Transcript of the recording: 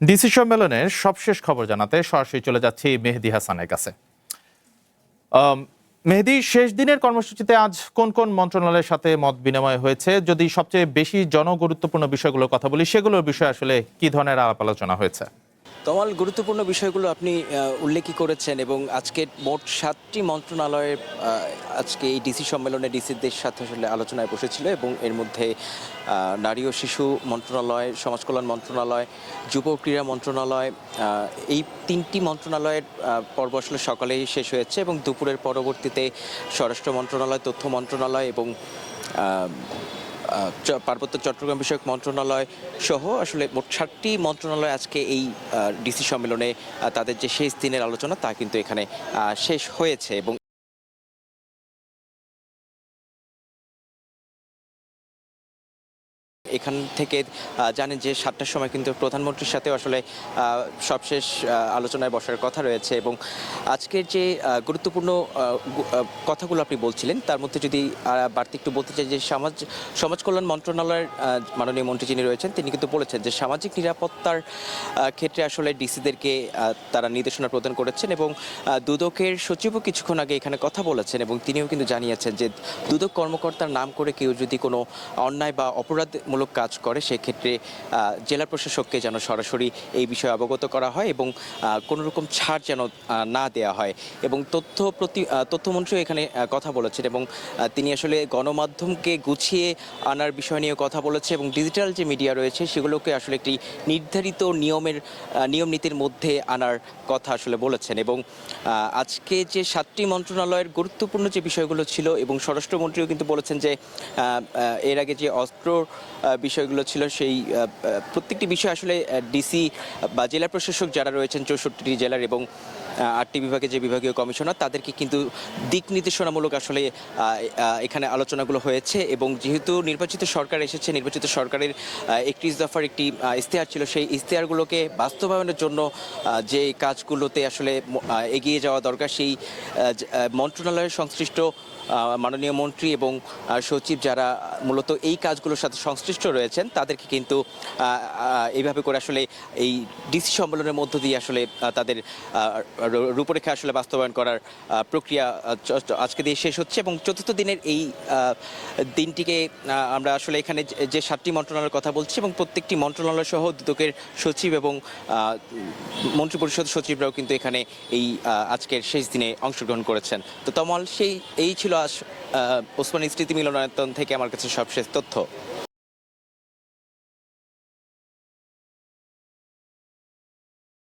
DC সম্মেলনের সবশেষ খবর জানাতে সরাসরি চলে যাচ্ছি মেহেদী হাসানের কাছে। মেহেদী, শেষ দিনের কর্মসূচিতে আজ কোন কোন মন্ত্রণালয়ের সাথে মত বিনিময় হয়েছে? যদি সবচেয়ে বেশি জনগুরুত্বপূর্ণ বিষয়গুলোর কথা বলি, সেগুলোর বিষয়ে আসলে কি ধরনের আলাপ আলোচনা হয়েছে? তমাল, গুরুত্বপূর্ণ বিষয়গুলো আপনি উল্লেখই করেছেন এবং আজকে মোট 7টি মন্ত্রণালয়ের আজকে এই ডিসি সম্মেলনে ডিসিদের সাথে আসলে আলোচনায় বসেছিল এবং এর মধ্যে নারী ও শিশু মন্ত্রণালয়, সমাজ কল্যাণ মন্ত্রণালয়, যুব ক্রীড়া মন্ত্রণালয়, এই 3টি মন্ত্রণালয়ের পর্ব আসলে সকালেই শেষ হয়েছে এবং দুপুরের পরবর্তীতে স্বরাষ্ট্র মন্ত্রণালয়, তথ্য মন্ত্রণালয় এবং পার্বত্য চট্টগ্রাম বিষয়ক মন্ত্রণালয় সহ আসলে মোট 7টি মন্ত্রণালয় আজকে এই ডিসি সম্মেলনে তাদের যে শেষ দিনের আলোচনা তা কিন্তু এখানে শেষ হয়েছে এবং এখান থেকে জানেন যে 7টার সময় কিন্তু প্রধানমন্ত্রীর সাথেও আসলে সবশেষ আলোচনায় বসার কথা রয়েছে এবং আজকের যে গুরুত্বপূর্ণ কথাগুলো আপনি বলছিলেন তার মধ্যে যদি বাড়তি একটু বলতে চাই যে সমাজ কল্যাণ মন্ত্রণালয়ের মাননীয় মন্ত্রী যিনি রয়েছেন তিনি কিন্তু বলেছেন যে সামাজিক নিরাপত্তার ক্ষেত্রে আসলে ডিসিদেরকে তারা নির্দেশনা প্রদান করেছেন এবং দুদকের সচিবও কিছুক্ষণ আগে এখানে কথা বলেছেন এবং তিনিও কিন্তু জানিয়েছেন যে দুদক কর্মকর্তার নাম করে কেউ যদি কোনো অন্যায় বা অপরাধমূলক কাজ করে সেক্ষেত্রে জেলা প্রশাসককে যেন সরাসরি এই বিষয়ে অবগত করা হয় এবং কোনো রকম ছাড় যেন না দেয়া হয় এবং তথ্যমন্ত্রীও এখানে কথা বলেছেন এবং তিনি আসলে গণমাধ্যমকে গুছিয়ে আনার বিষয় নিয়ে কথা বলেছে এবং ডিজিটাল যে মিডিয়া রয়েছে সেগুলোকে আসলে একটি নির্ধারিত নিয়ম নীতির মধ্যে আনার কথা আসলে বলেছেন এবং আজকে যে 7টি মন্ত্রণালয়ের গুরুত্বপূর্ণ যে বিষয়গুলো ছিল এবং স্বরাষ্ট্রমন্ত্রীও কিন্তু বলেছেন যে এর আগে যে অস্ত্র বিষয়গুলো ছিল সেই প্রত্যেকটি বিষয় আসলে ডিসি বা জেলা প্রশাসক যারা রয়েছেন 64টি জেলার এবং 8টি বিভাগে যে বিভাগীয় কমিশনার তাদেরকে কিন্তু দিক নির্দেশনামূলক আসলে এখানে আলোচনাগুলো হয়েছে এবং যেহেতু নির্বাচিত সরকার এসেছে, নির্বাচিত সরকারের 31 দফার একটি ইশতেহার ছিল, সেই ইশতেহারগুলোকে বাস্তবায়নের জন্য যে কাজগুলোতে আসলে এগিয়ে যাওয়া দরকার সেই মন্ত্রণালয়ের সংশ্লিষ্ট মাননীয় মন্ত্রী এবং সচিব যারা মূলত এই কাজগুলোর সাথে সংশ্লিষ্ট রয়েছেন তাদেরকে কিন্তু এইভাবে করে আসলে এই ডিসি সম্মেলনের মধ্য দিয়ে আসলে তাদের রূপরেখা আসলে বাস্তবায়ন করার প্রক্রিয়া আজকে দিয়ে শেষ হচ্ছে এবং চতুর্থ দিনের এই দিনটিকে আমরা আসলে এখানে যে 7টি মন্ত্রণালয়ের কথা বলছি এবং প্রত্যেকটি মন্ত্রণালয় সহ দুদকের সচিব এবং মন্ত্রিপরিষদ সচিবরাও কিন্তু এখানে এই আজকের শেষ দিনে অংশগ্রহণ করেছেন। তো তমাল, এই ছিল ওসমানী স্মৃতি মিলনায়তন থেকে আমার কাছে সবশেষ তথ্য।